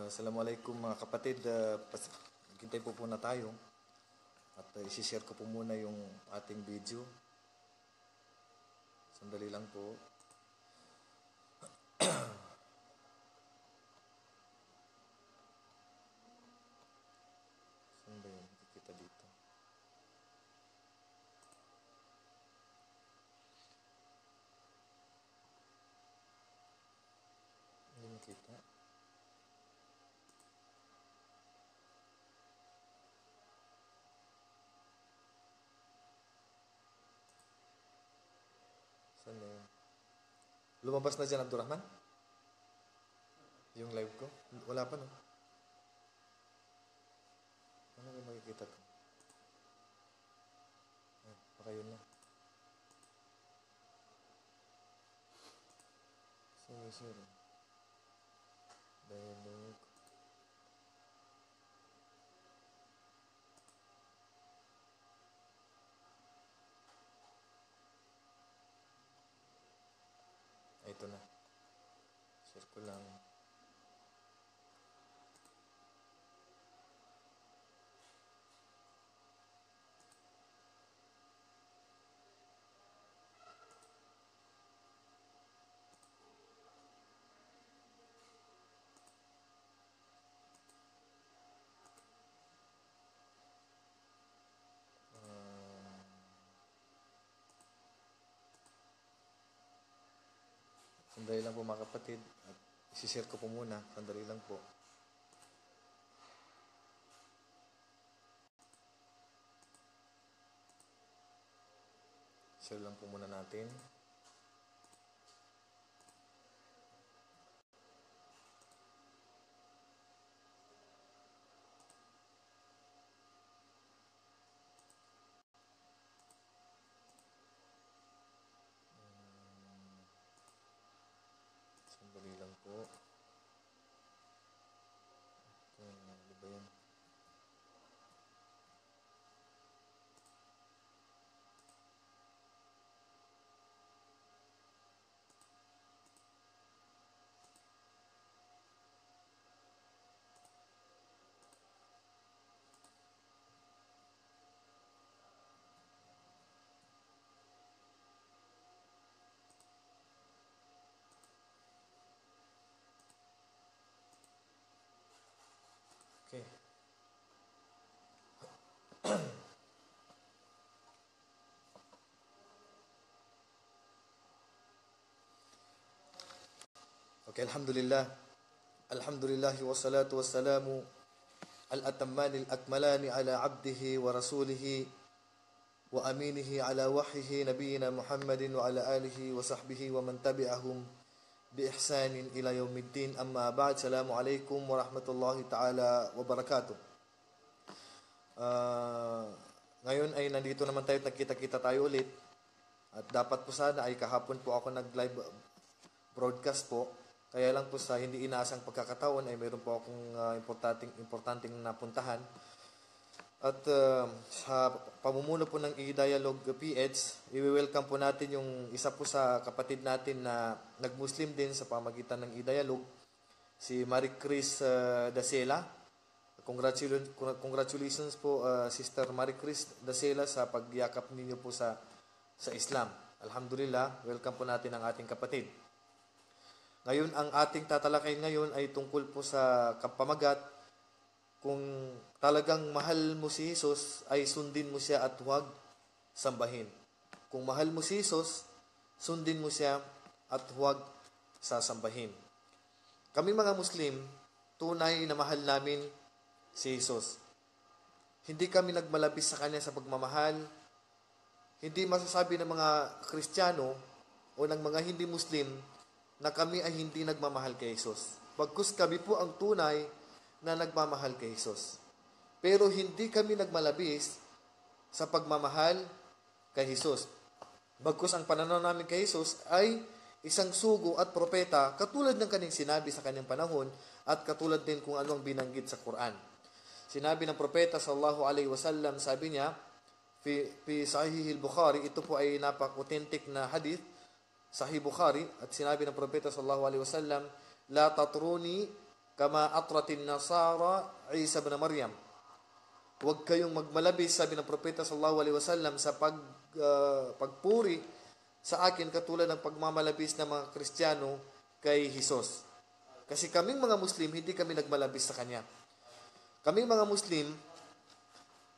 Assalamualaikum mga kapatid. Hintay po muna tayo at isi-share ko po muna yung ating video. Sandali lang po. Saan ba yun? Kita dito. Hindi makita. Saan na yun? Lumabas na dyan, Abdurrahman? Yung live ko? Wala pa, no? Ano ba makikita ko? Baka yun na. Sorry. Dialog. Ito na. Share ko lang. Sandali lang po mga kapatid. At isi-share ko po muna. Sandali lang po. Share lang po muna natin. Sandali lang po. Ano ba yan? Okay. Okay, alhamdulillah. Alhamdulillahi wassalatu wassalamu al-atammani al-akmalani ala abdihi wa rasulihi wa aminihi ala wahyihi nabiyina Muhammadin wa ala alihi wa sahbihi wa man tabi'ahum bi ihsanin ila yaumiddin. Amma ba'd. Assalamu alaikum wa rahmatullahi ta'ala wa barakatuh. Ngayon ay nandito naman tayo, nagkita-kita tayo ulit. At dapat po sana ay kahapon po ako nag-live broadcast po. Kaya lang po sa hindi inaasang pagkakataon ay mayroon po akong importanteng napuntahan. At sa pamumuno po ng e-Dialogue PH, i-welcome po natin yung isa po sa kapatid natin na nag-Muslim din sa pamagitan ng e-Dialogue, si Marie Chris Dasela. Congratulations po Sister Marie Chris Dasela sa pagyakap ninyo po sa Islam. Alhamdulillah, welcome po natin ang ating kapatid. Ngayon, ang ating tatalakayin ngayon ay tungkol po sa pamagat. Kung talagang mahal mo si Jesus, ay sundin mo siya at huwag sambahin. Kung mahal mo si Jesus, sundin mo siya at huwag sasambahin. Kami mga Muslim, tunay na mahal namin si Jesus. Hindi kami nagmalabis sa Kanya sa pagmamahal. Hindi masasabi ng mga Kristiyano o ng mga hindi Muslim na kami ay hindi nagmamahal kay Jesus. Bagkus kami po ang tunay na nagmamahal kay Jesus. Pero hindi kami nagmalabis sa pagmamahal kay Jesus. Bagkus ang pananaw namin kay Jesus ay isang sugo at propeta, katulad ng kanyang sinabi sa kanyang panahon at katulad din kung ano ang binanggit sa Quran. Sinabi ng propeta sallallahu alaihi wasallam, sabi niya, fi Sahih al-Bukhari, ito po ay napak-authentic na hadith, Sahih Bukhari, at sinabi ng propeta sallallahu alaihi wasallam, la tatruni kama atratin nasara Isa ibn Maryam. Huwag kayong magmalabis, sabi ng propeta sallallahu alaihi wasallam, sa pagpuri sa akin katulad ng pagmamalabis ng mga Kristiyano kay Jesus. Kasi kaming mga Muslim, hindi kami nagmalabis sa Kanya. Kaming mga Muslim,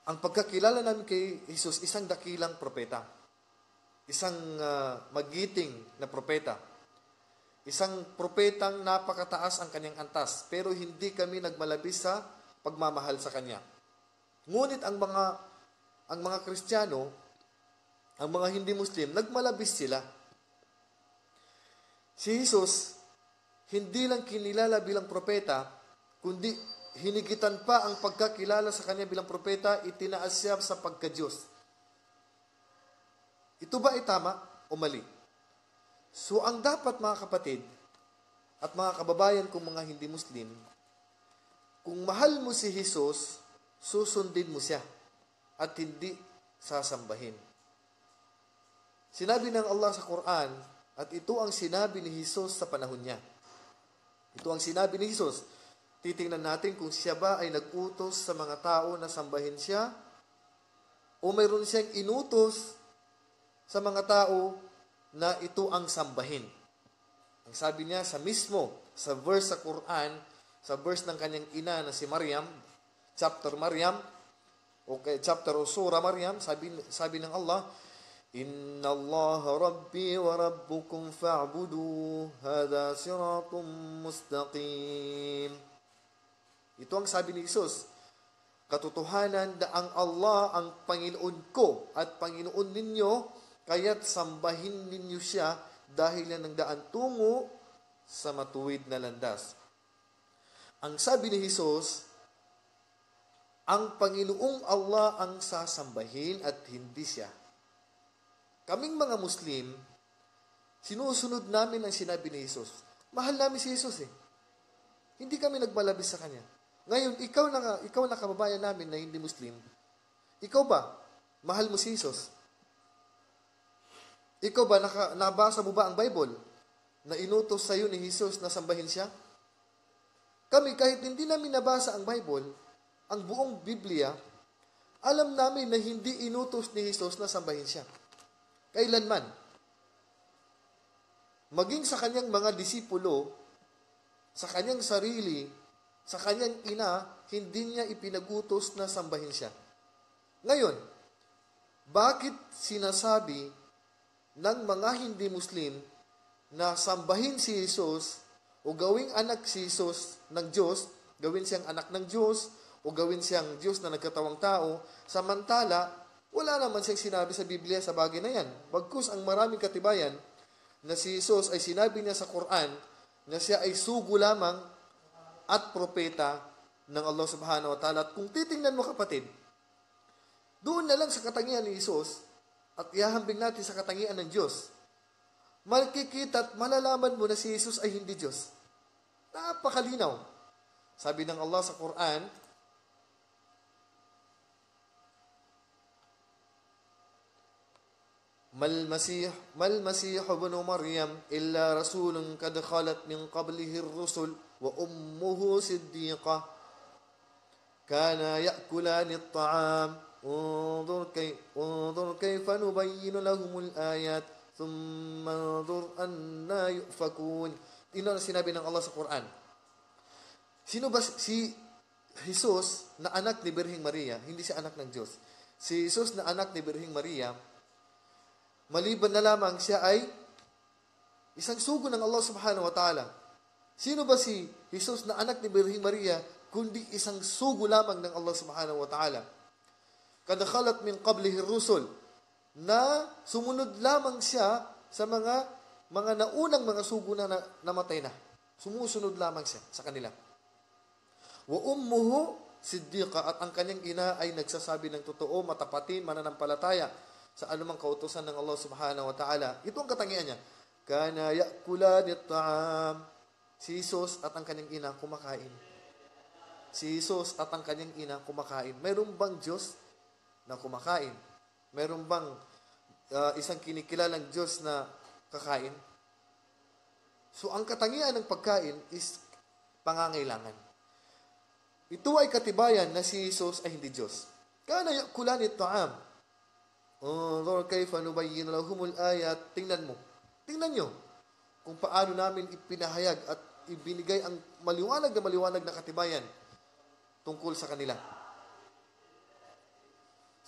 ang pagkakilala namin kay Jesus, isang dakilang propeta. Isang magiting na propeta. Isang propetang napakataas ang kanyang antas, pero hindi kami nagmalabis sa pagmamahal sa Kanya. Ngunit ang mga Kristiyano, ang mga hindi Muslim, nagmalabis sila. Si Jesus, hindi lang kinilala bilang propeta, kundi hinigitan pa ang pagkakilala sa Kanya bilang propeta, itinaas siya sa pagka-Diyos. Ito ba ay tama o mali? So, ang dapat mga kapatid at mga kababayan kong mga hindi Muslim, kung mahal mo si Jesus, susundin mo siya at hindi sasambahin. Sinabi ng Allah sa Quran, at ito ang sinabi ni Jesus sa panahon niya. Ito ang sinabi ni Jesus. Titingnan natin kung siya ba ay nag-utos sa mga tao na sambahin siya o mayroon siyang inutos sa mga tao na ito ang sambahin. Ang sabi niya sa verse sa Quran, sa verse ng kanyang ina na si Maryam, chapter Maryam, chapter o surah Maryam, sabi ng Allah, Inna Allah Rabbi wa Rabbukum fa'budu, hada siratum mustaqim. Ito ang sabi ni Jesus. Katotohanan na ang Allah ang Panginoon ko at Panginoon ninyo, kaya't sambahin ninyo siya dahil yan ang daan tungo sa matuwid na landas. Ang sabi ni Jesus, ang Panginoong Allah ang sasambahin at hindi siya. Kaming mga Muslim, sinusunod namin ang sinabi ni Jesus. Mahal namin si Jesus eh. Hindi kami nagmalabis sa Kanya. Ngayon, ikaw na kababayan namin na hindi Muslim, ikaw ba, mahal mo si Jesus? Ikaw ba, nabasa mo ba ang Bible na inutos sa iyo ni Jesus na sambahin siya? Kami, kahit hindi namin nabasa ang Bible, ang buong Biblia, alam namin na hindi inutos ni Jesus na sambahin siya. Kailanman. Maging sa kanyang mga disipulo, sa kanyang sarili, sa kanyang ina, hindi niya ipinagutos na sambahin siya. Ngayon, bakit sinasabi ng mga hindi Muslim na sambahin si Jesus o gawing anak si Jesus ng Diyos, gawin siyang anak ng Diyos o gawin siyang Diyos na nagkatawang tao, samantala, wala naman siyang sinabi sa Biblia sa bagay na yan. Bagkus ang maraming katibayan na si Jesus ay sinabi niya sa Quran na siya ay sugo lamang at propeta ng Allah subhanahu wa ta'ala. At kung titingnan mo kapatid, doon na lang sa katangian ni Jesus at ihahambing natin sa katangian ng Diyos, makikita at malalaman mo na si Jesus ay hindi Diyos. Napakalinaw. Sabi ng Allah sa Quran, Mal Masih ibn Maryam illa rasulun kad khalat min qablihi ar-rusul wa ummuhu siddiqah kana ya'kulani at-ta'am unzur kayfa nubayyinu lahum al-ayat thumma unzur anna yufakun. Ino ang sinabi ng Allah sa Quran. Sino ba si Jesus na anak ni Birhing Maria? Hindi siya anak ng Diyos. Si Jesus na anak ni Birhing Maria, maliban na lamang siya ay isang sugo ng Allah subhanahu wa ta'ala. Sino ba si Jesus na anak ni Birhing Maria kundi isang sugo lamang ng Allah subhanahu wa ta'ala? Kada khalat min qablihi rusul, na sumunod lamang siya sa mga naunang mga sugo na namatay na. Sumusunod lamang siya sa kanila. Wa ummuhu siddiqa, at ang kanyang ina ay nagsasabi ng totoo, matapatin, mananampalataya sa anumang kautusan ng Allah subhanahu wa ta'ala. Ito ang katangian niya. Kana ya'kulani at-ta'am. Si Jesus at ang kanyang ina kumakain. Si Jesus at ang kanyang ina kumakain. Mayroon bang Diyos na kumakain? Mayroon bang isang kinikilalang Diyos na kakain? So, ang katangian ng pagkain is pangangailangan. Ito ay katibayan na si Jesus ay hindi Diyos. Kana yakulan at-ta'am. Unzur kayfa nubayyin lahumul ayat. Tingnan mo. Tingnan nyo kung paano namin ipinahayag at ibinigay ang maliwanag na katibayan tungkol sa kanila.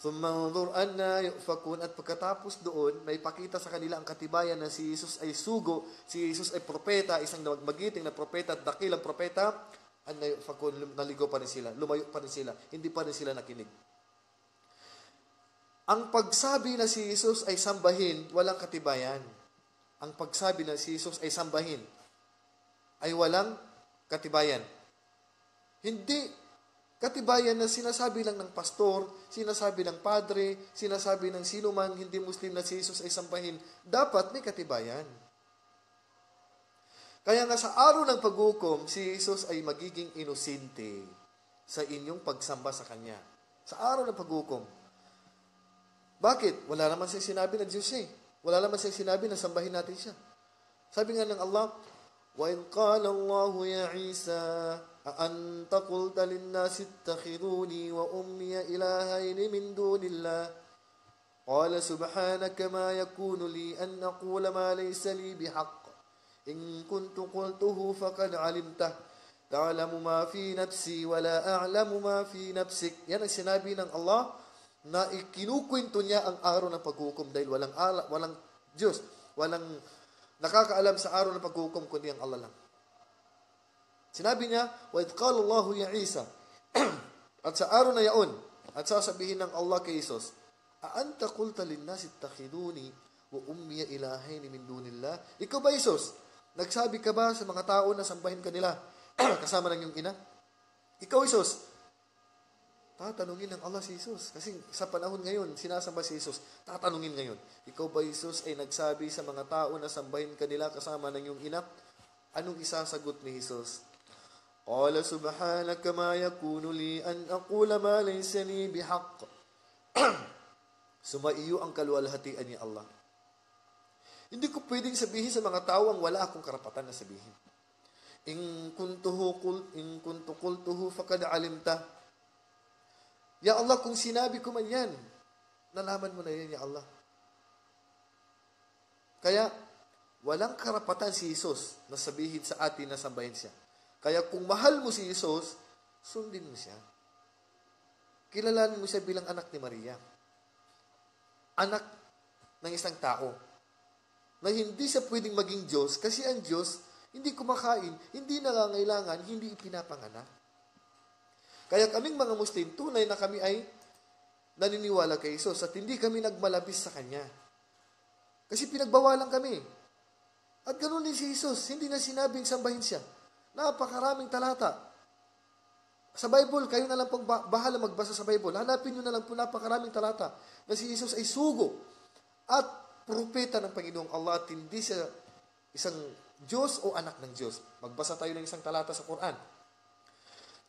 Thumma unzur anna yufakun, at pagkatapos doon, may pakita sa kanila ang katibayan na si Jesus ay sugo, si Jesus ay propeta, isang magiting na propeta at dakilang propeta, anna yufakun, naligo pa rin sila, lumayo pa rin sila, hindi pa rin sila nakinig. Ang pagsabi na si Jesus ay sambahin, walang katibayan. Ang pagsabi na si Jesus ay sambahin, ay walang katibayan. Hindi katibayan na sinasabi lang ng pastor, sinasabi ng padre, sinasabi ng sino man hindi Muslim na si Jesus ay sambahin, dapat may katibayan. Kaya nga sa araw ng paghukom, si Jesus ay magiging inosente sa inyong pagsamba sa Kanya. Sa araw ng paghukom. Bakit? Wala naman siya sinabi na Diyos eh. Wala naman siya sinabi na sambahin natin siya. Sabi nga ng Allah, وَإِذْ قَالَ اللَّهُ يَا عِيسَى أَأَنْتَ قُلْتَ لِلنَّاسِ اتَّخِذُونِي وَأُمِّيَ إِلَٰهَيْنِ مِن دُونِ اللَّهِ قَالَ سُبْحَانَكَ مَا يَكُونُ لِي أَنْ أَقُولَ مَا لَيْسَ لِي بِحَقٍّ إِن كُنتُ قُلْتُهُ فَقَدْ عَلِمْتَهُ تَعْلَمُ مَا فِي نَفْسِي وَلَا أَعْلَمُ مَا فِي نَفْسِكَ. Yan ang sinabi ng Allah na ikinukwento niya ang araw ng paghukom dahil walang Diyos, walang nakakaalam sa araw ng paghukom kundi ang Allah lang. Sinabi niya, وَإِذْ قَالَ اللَّهُ يَا عِيسَى at sa araw na yaon, at sasabihin ng Allah kay Jesus, أَأَنْتَ قُلْتَ لِلنَّاسِ اتَّخِذُونِي وَأُمِّيَ إِلَٰهَيْنِ مِن دُونِ اللَّهِ. Ikaw ba, Jesus? Nagsabi ka ba sa mga tao na sambahin kanila kasama ng iyong ina? Ikaw, Jesus? Tatanungin ng Allah si Jesus. Kasi sa panahon ngayon, sinasamba si Jesus. Tatanungin ngayon, ikaw ba, Jesus, ay nagsabi sa mga tao na sambahin kanila kasama ng iyong ina? Anong isasagot ni Jesus? قَالَ سُبْحَانَكَ مَا يَكُونُ لِي أَنْ أَقُولَ مَا لَيْسَ لِي بِحَقٍّ. Sumaiyo ang kaluwalhatian ni Allah. Hindi ko pwedeng sabihin sa mga tao ang wala akong karapatan na sabihin. In kuntu qultuhu faqad alimta. Ya Allah, kung sinabi ko man yan, nalaman mo na yan, Ya Allah. Kaya, walang karapatan si Jesus na sabihin sa atin na sambahin siya. Kaya kung mahal mo si Jesus, sundin mo siya. Kilalanin mo siya bilang anak ni Maria. Anak ng isang tao. Na hindi siya pwedeng maging Diyos kasi ang Diyos hindi kumakain, hindi nangangailangan, hindi ipinapanganak. Kaya kaming mga Muslim, tunay na kami ay naniniwala kay Jesus at hindi kami nagmalabis sa Kanya. Kasi pinagbawalan kami. At ganoon din si Jesus, hindi na sinabing sambahin siya. Napakaraming talata. Sa Bible, kayo na lang pong bahala magbasa sa Bible. Hanapin nyo na lang po napakaraming talata na si Jesus ay sugo at propeta ng Panginoong Allah at hindi siya isang Diyos o anak ng Diyos. Magbasa tayo ng isang talata sa Quran.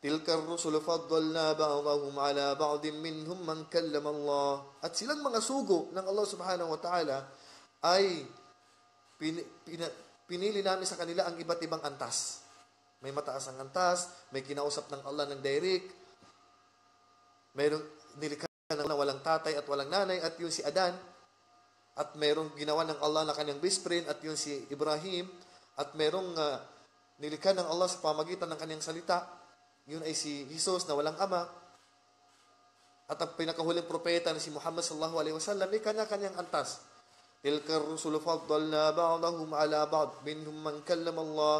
Tilka ar-rusulu faddalna ba'dahum 'ala ba'din minhum man kallama Allah. At silang mga sugo ng Allah Subhanahu wa Ta'ala ay pinili namin sa kanila ang iba't ibang antas. May mataas ang antas, may kinausap ng Allah ng direct, mayroong nilikha ng walang tatay at walang nanay at yun si Adan, at mayroong ginawa ng Allah na kanyang best friend at yun si Ibrahim, at mayroong nilikha ng Allah sa pamagitan ng kanyang salita, yun ay si Jesus na walang ama, at ang pinakahuling propeta na si Muhammad sallallahu alaihi wasallam ay kanya-kanyang antas. Tilka ar-rusulu faddalna ba'dahum 'ala ba'd minhum man kallama Allah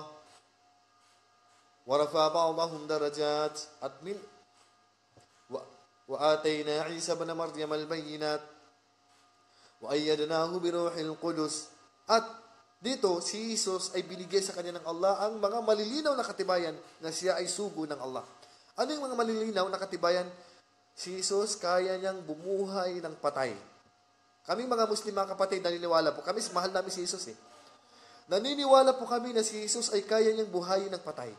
wa rafa'a ba'dahum darajat at min wa atayna Isa ibn Maryam al-bayyinat wa ayyadnahu bi ruhil qudus. At dito si Jesus ay binigay sa kanya ng Allah ang mga malilinaw na katibayan na siya ay sugo ng Allah. Ano yung mga malilinaw na katibayan? Si Jesus kaya niyang bumuhay ng patay. Kaming mga Muslim, mga kapatid, naniniwala po. Kami, mahal namin si Jesus eh. Naniniwala po kami na si Jesus ay kaya niyang buhayin ng patay.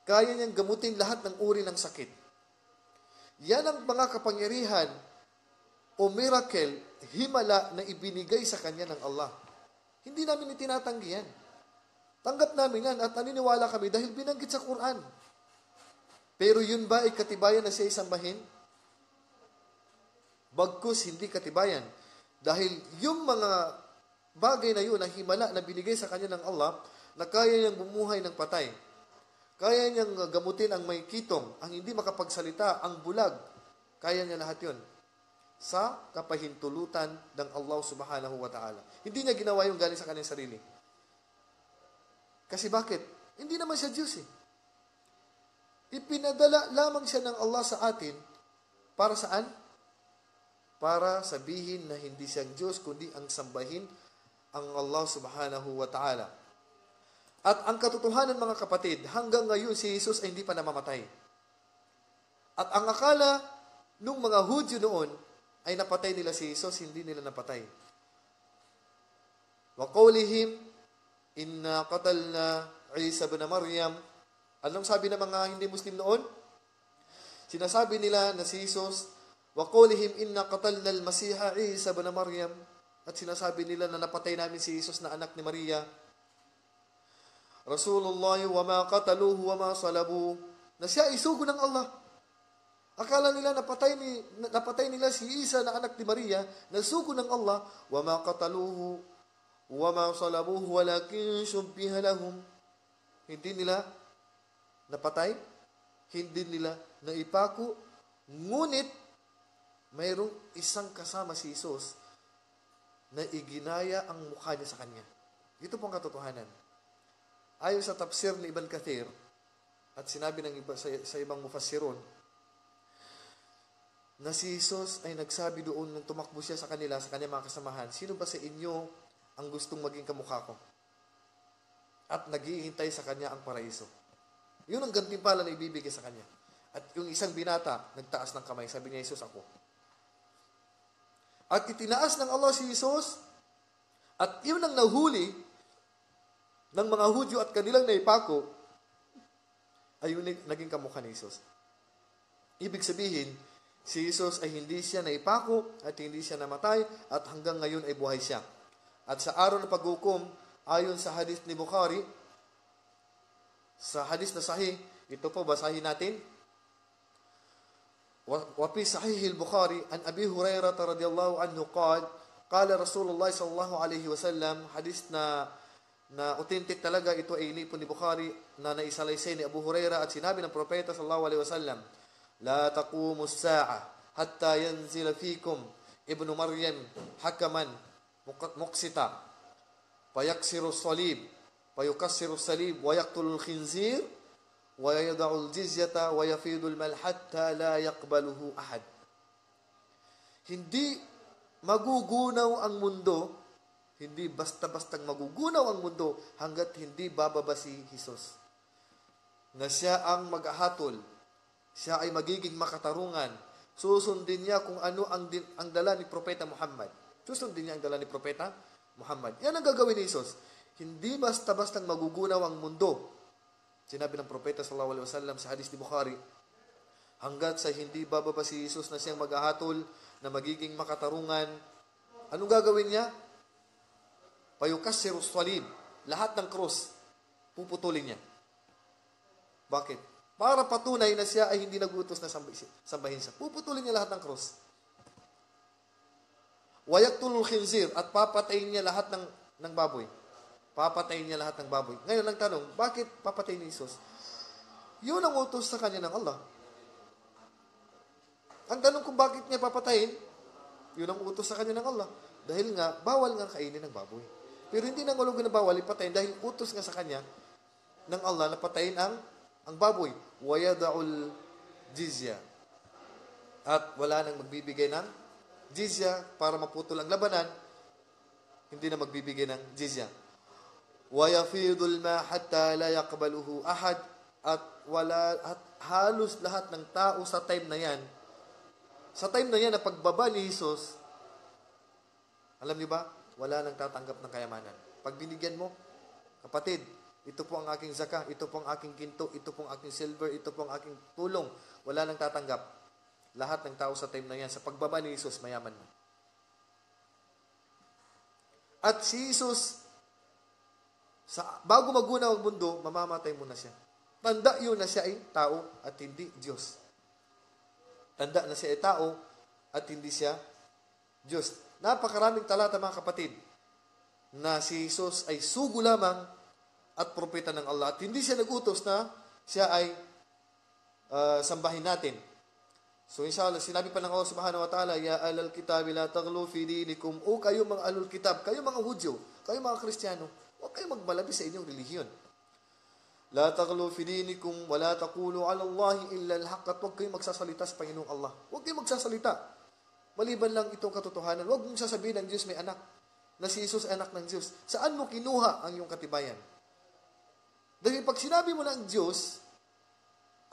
Kaya niyang gamutin lahat ng uri ng sakit. Yan ang mga kapangyarihan o miracle, himala na ibinigay sa kanya ng Allah. Hindi namin itinatanggi yan. Tanggap namin yan at naniniwala kami dahil binanggit sa Quran. Pero yun ba ay katibayan na siya isambahin? Bagkus hindi katibayan. Dahil yung mga bagay na yun, na himala na binigay sa kanya ng Allah, na kaya niyang bumuhay ng patay. Kaya niyang gamutin ang may kitong, ang hindi makapagsalita, ang bulag. Kaya niya lahat yun. Sa kapahintulutan ng Allah subhanahu wa ta'ala. Hindi niya ginawa yung galing sa kanyang sarili. Kasi bakit? Hindi naman siya Diyos eh. Ipinadala lamang siya ng Allah sa atin para saan? Para sabihin na hindi siyang Diyos, kundi ang sambahin ang Allah subhanahu wa ta'ala. At ang katotohanan mga kapatid, hanggang ngayon si Jesus ay hindi pa namamatay. At ang akala nung mga Hudyo noon ay napatay nila si Jesus, hindi nila napatay. Wa qawlihim inna qatalna Isa ibn Maryam. Anong sabi ng mga hindi Muslim noon? Sinasabi nila na si Jesus, wa qawlihim inna qatalna al-Masiha Isa ibn Maryam. At sinasabi nila na napatay namin si Jesus na anak ni Maria. Rasulullah wa ma qataluhu wa ma salabu. Na siya ay sugo ng Allah. Akala nila napatay nila si Isa na anak ni Maria, na sugo ng Allah, wa ma qataluhu wa ma salabuhu walakin shubbiha lahum. Hindi nila napatay, hindi nila naipako, ngunit mayroong isang kasama si Jesus na iginaya ang mukha niya sa kanya. Ito pong katotohanan. Ayon sa tafsir ni Ibn Kathir, at sinabi ng iba, sa ibang mufassirun, na si Jesus ay nagsabi doon nung tumakbo siya sa kanila, sa kanyang mga kasamahan, sino ba sa inyo ang gustong maging kamukha ko? At naghihintay sa kanya ang paraiso. Yun ang gantimpala na ibibigay sa kanya. At yung isang binata, nagtaas ng kamay, sabi niya, Jesus, ako. At itinaas ng Allah si Jesus, at yun ang nahuli ng mga Hudyo at kanilang naipako, ay yun naging kamukha ni Jesus. Ibig sabihin, si Jesus ay hindi siya naipako at hindi siya namatay at hanggang ngayon ay buhay siya. At sa araw ng paghukom, ayon sa hadith ni Bukhari, sa hadith na sahih, ito po, basahin natin. Wa fi sahih al-Bukhari, an Abi Hurairah radhiyallahu anhu qala Rasulullah sallallahu alaihi wasallam, hadith na authentic talaga, ito ay inipon ni Bukhari na naisalaysay ni Abu Hurairah, at sinabi ng propeta sallallahu alaihi wasallam, la taqumu as-sa'a hatta yanzila fikum ibnu Maryam hakaman muqsita fayaksiru as-salib fayukassiru as-salib wa yaqtulu al-khinzir wa yad'u al-jizyata wa yafidu al-mal hatta la yaqbaluhu ahad. Hindi magugunaw ang mundo, hindi basta-bastang magugunaw ang mundo hanggat hindi bababa si Jesus. Na siya ang mag-ahatol, siya ay magiging makatarungan. Susundin niya kung ano ang dala ni Propeta Muhammad. Susundin niya ang dala ni Propeta Muhammad. Yan ang gagawin ni Jesus. Hindi basta-bastang magugunaw ang mundo. Sinabi ng Propeta sallallahu alaihi wasallam sa hadith ni Bukhari, hanggat sa hindi bababa si Jesus na siyang mag-ahatol, na magiging makatarungan, anong gagawin niya? Payukassiru as-salib. Lahat ng cross, puputulin niya. Bakit? Para patunay na siya ay hindi nag-utos na sambahin siya. Puputulin niya lahat ng cross. Wayaqtulul khinzir, at papatayin niya lahat ng baboy. Papatayin niya lahat ng baboy. Ngayon ang tanong, bakit papatayin ni Jesus? Yun ang utos sa kanya ng Allah. Ang tanong kung bakit niya papatayin, yun ang utos sa kanya ng Allah. Dahil nga, bawal nga kainin ng baboy. Pero hindi nang ulog na bawal ipatayin dahil utos nga sa kanya ng Allah na patayin ang baboy. Wayada'ul jizya. At wala nang magbibigay ng jizya para maputol ang labanan, hindi na magbibigay ng jizya. Wayafidul ma hatta la yaqbaluhu ahad. At halos lahat ng tao sa time na yan, na pagbaba ni Jesus, alam niyo ba, wala nang tatanggap ng kayamanan. Pag binigyan mo, kapatid, ito po ang aking zaka, ito po ang aking ginto, ito po ang aking silver, ito po ang aking tulong, wala nang tatanggap. Lahat ng tao sa time na yan, sa pagbaba ni Jesus, mayaman na. At si Jesus, Bago maguna ang mundo, mamamatay muna siya. Tanda yun na siya ay tao at hindi Diyos. Tanda na siya ay tao at hindi siya Diyos. Napakaraming talata mga kapatid na si Jesus ay sugo lamang at propeta ng Allah. At hindi siya nagutos na siya ay sambahin natin. So inshallah, sinabi pa ng Allah subhanahu wa ta'ala, Ya alal kitabi la taghlu fi dinikum. O kayo mga alul kitab, kayo mga Hudyo, kayo mga Kristiyano, huwag kayo magmalabi sa inyong relihiyon. La taghlu fi dinikum wa la taqulu ala Allahi illa al-haq. At huwag kayo magsasalita sa Panginoong Allah. Huwag kayo magsasalita. Maliban lang itong katotohanan. Huwag mong sasabihin ng Diyos may anak. Na si Jesus ay anak ng Diyos. Saan mo kinuha ang iyong katibayan? Dahil pag sinabi mo na ang Diyos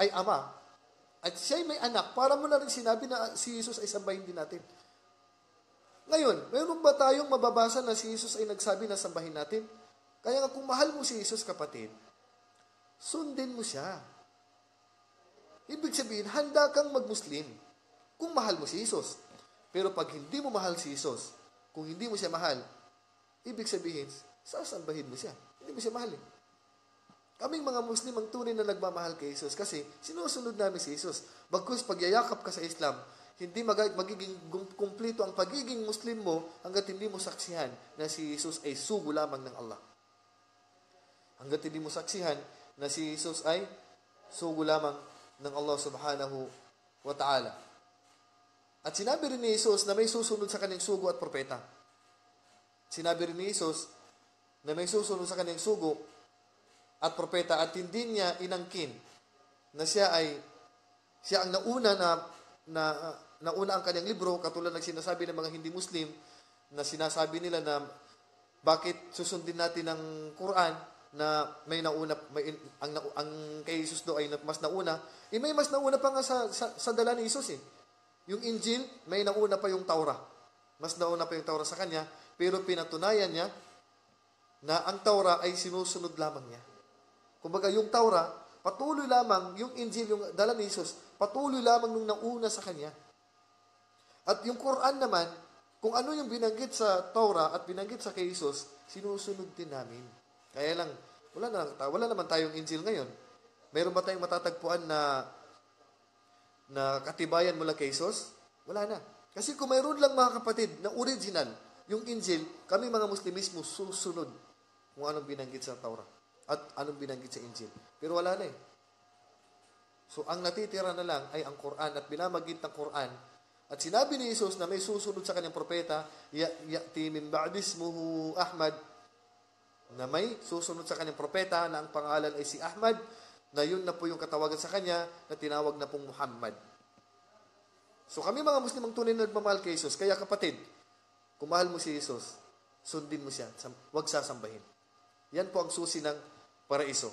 ay Ama, at siya'y may anak, para mo na rin sinabi na si Jesus ay sambahin din natin. Ngayon, mayroon ba tayong mababasa na si Jesus ay nagsabi na sambahin natin? Kaya nga kung mahal mo si Jesus, kapatid, sundin mo siya. Ibig sabihin, handa kang mag-Muslim kung mahal mo si Jesus. Pero pag hindi mo mahal si Jesus, kung hindi mo siya mahal, ibig sabihin, sasambahin mo siya. Hindi mo siya mahalin. Kaming mga Muslim ang tunay na nagmamahal kay Jesus kasi sinusunod namin si Jesus. Bagkus pagyayakap ka sa Islam, hindi magiging kumpleto ang pagiging Muslim mo hanggat hindi mo saksihan na si Jesus ay sugo lamang ng Allah. Hanggat hindi mo saksihan na si Jesus ay sugo lamang ng Allah subhanahu wa ta'ala. At sinabi rin ni Jesus na may susunod sa kanyang sugo at propeta. Sinabi rin ni Jesus na may susunod sa kanyang sugo at propeta at hindi niya inangkin na siya ang nauna nauna ang kanyang libro, katulad ng sinasabi ng mga hindi Muslim na sinasabi nila na bakit susundin natin ang Quran na may nauna ang kay Jesus do ay mas nauna. May mas nauna pa nga sa dala ni Jesus eh. Yung Injil, may nauna pa yung Taura. Mas nauna pa yung Taura sa kanya, pero pinatunayan niya na ang Taura ay sinusunod lamang niya. Kumbaga, yung Taura, patuloy lamang, yung Injil, yung dala ni Jesus, patuloy lamang nung nauna sa kanya. At yung Quran naman, kung ano yung binanggit sa Taura at binanggit sa kay Jesus, sinusunod din namin. Kaya lang, wala naman tayong Injil ngayon. Meron ba tayong matatagpuan na katibayan mula kay Jesus? Wala na. Kasi kung mayroon lang mga kapatid na original, yung Injil, kami mga Muslim mismo susunod kung anong binanggit sa Taura at anong binanggit sa Injil. Pero wala na eh. So, ang natitira na lang ay ang Quran at binamagit ng Quran. At sinabi ni Jesus na may susunod sa kanyang propeta, ya'ti min ba'di ismuhu Ahmad, na may susunod sa kanyang propeta na ang pangalan ay si Ahmad, na yun na po yung katawagan sa kanya na tinawag na pong Muhammad. So, kami mga Muslim ang tunay na nagmamahal kay Jesus. Kaya kapatid, kung mahal mo si Jesus, sundin mo siya. Huwag sasambahin. Yan po ang susi ng paraiso.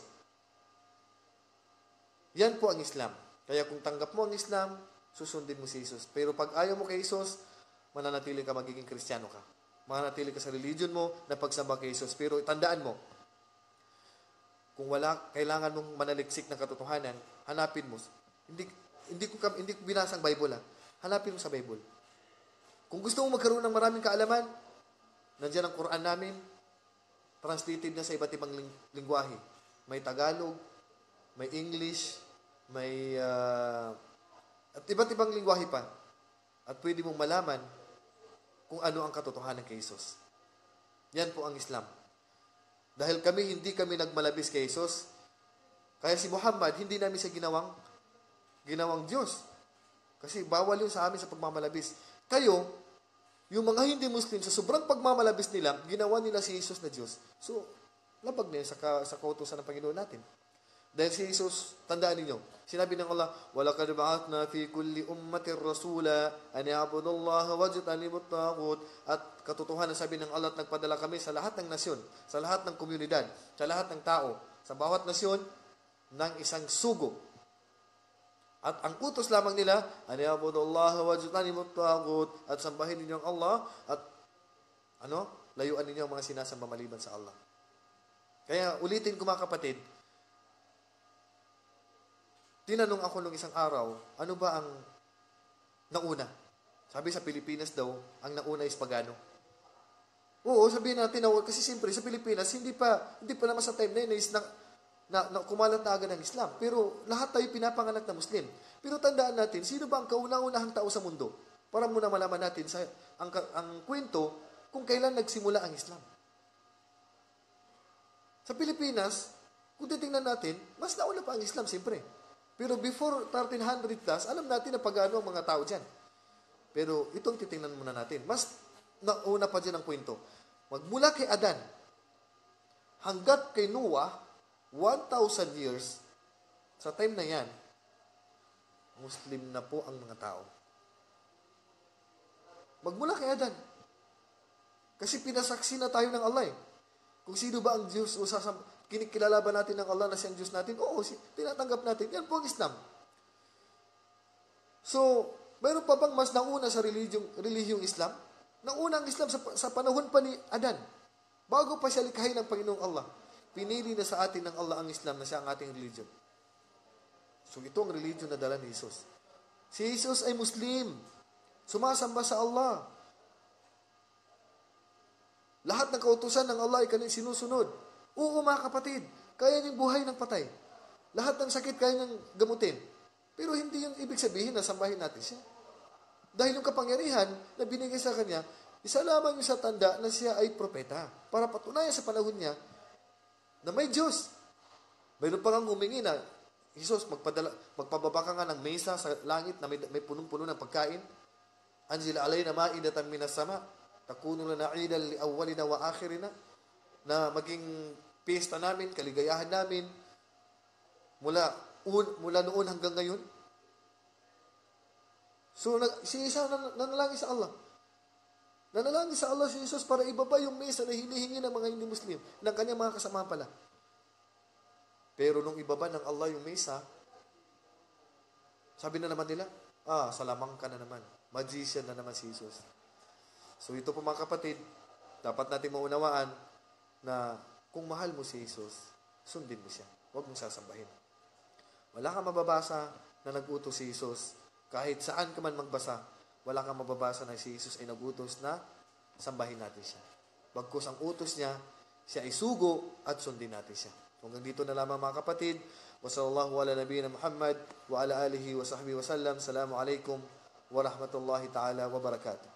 Yan po ang Islam. Kaya kung tanggap mo ang Islam, susundin mo si Jesus. Pero pag ayaw mo kay Jesus, mananatili ka, magiging Kristiyano ka. Mananatili ka sa religion mo na pagsamba kay Jesus. Pero tandaan mo, kung kailangan mong manaliksik ng katotohanan, hanapin mo. Hindi ko binasa ang Bible. Hanapin mo sa Bible. Kung gusto mo magkaroon ng maraming kaalaman, nandiyan ang Quran namin, translated na sa iba't ibang lingwahe. May Tagalog, may English, may at iba't ibang lingwahe pa. At pwede mong malaman kung ano ang katotohanan kay Jesus. Yan po ang Islam. Dahil hindi kami nagmalabis kay Jesus, kaya si Muhammad, hindi namin siya ginawang Diyos. Kasi bawal yun sa amin sa pagmamalabis. Kayo, yung mga hindi Muslim, sa sobrang pagmamalabis nila, ginawa nila si Jesus na Diyos. So, labag na yun sa kautusan ng Panginoon natin. Dahil si Jesus, tandaan ninyo, sinabi ng Allah, وَلَقَدْ بَعَثْنَا فِي كُلِّ أُمَّةٍ رَسُولًا أَنْ يَعْبُدُوا اللَّهَ وَاجْتَنِبُوا الطَّاغُوتَ. At katotohanan sabi ng Allah at nagpadala kami sa lahat ng nasyon, sa lahat ng komunidad, sa lahat ng tao, sa bawat nasyon, ng isang sugo. At ang utos lamang nila, أَنْ يَعْبُدُوا اللَّهَ وَاجْتَنِبُوا الطَّاغُوتَ. At sambahin ninyo ang Allah at layuan ninyo ang mga sinasamba maliban sa Allah. Kaya ulitin ko mga kapatid, tinanong ako nung isang araw, ano ba ang nauna? Sabi sa Pilipinas daw, ang nauna is pagano. Oo, sabihin natin na kasi siyempre sa Pilipinas hindi pa naman sa time na yun is na kumalat na agad ang Islam. Pero lahat tayo pinapanganak na Muslim. Pero tandaan natin, sino ba ang kauna-unahang tao sa mundo? Para muna malaman natin ang kwento kung kailan nagsimula ang Islam. Sa Pilipinas, kung titingnan natin, mas nauna pa ang Islam, siyempre. Pero before 1300 plus, alam natin na pag-ano ang mga tao dyan. Pero itong titingnan muna natin. Mas nauna pa dyan ang kwento. Magmula kay Adan, hanggat kay Noah, 1,000 years, sa time na yan, Muslim na po ang mga tao. Magmula kay Adan. Kasi pinasaksi na tayo ng Allah eh. Kung sino ba ang Diyos o kinikilala ba natin ng Allah na siyang Diyos natin? Oo, tinatanggap natin. Yan po ang Islam. So, mayroon pa bang mas nauna sa relihiyong Islam? Nauna ang Islam sa panahon pa ni Adan. Bago pa siya likhain ng Panginoong Allah. Pinili na sa atin ng Allah ang Islam na siya ang ating religion. So, ito ang religion na dala ni Jesus. Si Jesus ay Muslim. Sumasamba sa Allah. Lahat ng kautusan ng Allah ay kanyang sinusunod. Oo mga kapatid, kaya niyang buhay ng patay. Lahat ng sakit kaya niyang gamutin. Pero hindi yung ibig sabihin na sambahin natin siya. Dahil yung kapangyarihan na binigay sa kanya, isa lamang yung sa tanda na siya ay propeta. Para patunayan sa panahon niya na may Diyos. Mayroon pa kang humingi na, Jesus, magpababa ka nga ng mesa sa langit na may punong-puno ng pagkain. Anzil alayna ma'idatan minas sama. Takunu lana 'idan li awwalina wa akhirina, na maging piyesta namin, kaligayahan namin mula noon hanggang ngayon. So si Isa nanalangin sa Allah. Nanalangin sa Allah si Jesus para ibaba yung mesa na hinihingi ng mga hindi Muslim, ng kanyang mga kasama pala. Pero nung ibaba ng Allah yung mesa, sabi na naman nila, salamang ka na naman. Magician na naman si Jesus. So ito po mga kapatid, dapat natin maunawaan na kung mahal mo si Jesus, sundin mo siya. Huwag mong sasambahin. Wala kang mababasa na nag-utos si Jesus. Kahit saan ka man magbasa, wala kang mababasa na si Jesus ay nag-utos na sambahin natin siya. Bagkus ang utos niya, siya ay sugo at sundin natin siya. Hanggang dito na lamang mga kapatid. Wa sallallahu ala nabiyina Muhammad wa ala alihi wa sahbihi wa sallam. Assalamu alaikum wa rahmatullahi ta'ala wa barakatuh.